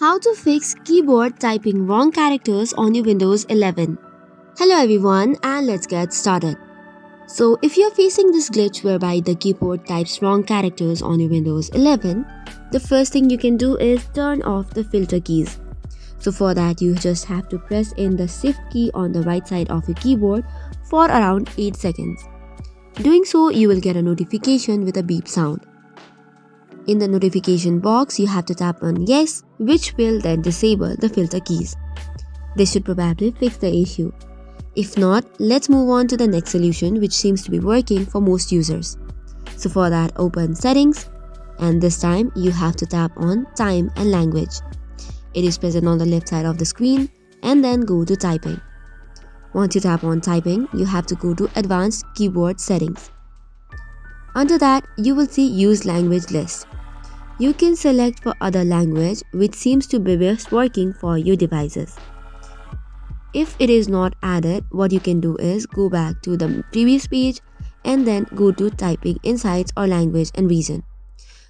How to fix keyboard typing wrong characters on your Windows 11. Hello everyone, and let's get started. So if you're facing this glitch whereby the keyboard types wrong characters on your Windows 11, the first thing you can do is turn off the filter keys. So for that you just have to press in the shift key on the right side of your keyboard for around 8 seconds. Doing so, you will get a notification with a beep sound. In the notification box, you have to tap on yes, which will then disable the filter keys. This should probably fix the issue. If not, let's move on to the next solution, which seems to be working for most users. So for that, open settings, and this time you have to tap on time and language. It is present on the left side of the screen, and then go to typing. Once you tap on typing, you have to go to advanced keyboard settings. Under that, you will see use language list. You can select for other language which seems to be best working for your devices. If it is not added, what you can do is go back to the previous page and then go to typing insights or language and region.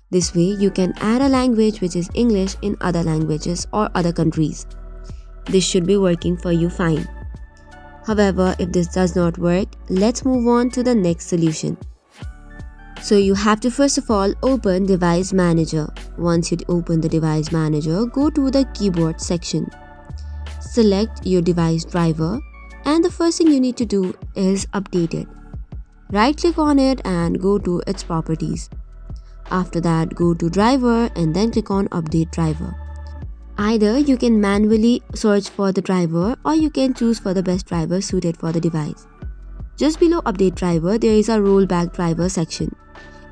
This way you can add a language which is English in other languages or other countries. This should be working for you fine. However, if this does not work, let's move on to the next solution. So you have to first of all open Device Manager. Once you open the Device Manager, go to the Keyboard section. Select your device driver, and the first thing you need to do is update it. Right click on it and go to its properties. After that, go to driver and then click on update driver. Either you can manually search for the driver or you can choose for the best driver suited for the device. Just below update driver, there is a rollback driver section.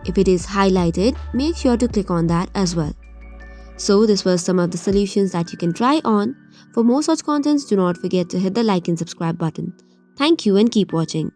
If it is highlighted, make sure to click on that as well. So this was some of the solutions that you can try on. For more such contents, do not forget to hit the like and subscribe button. Thank you and keep watching.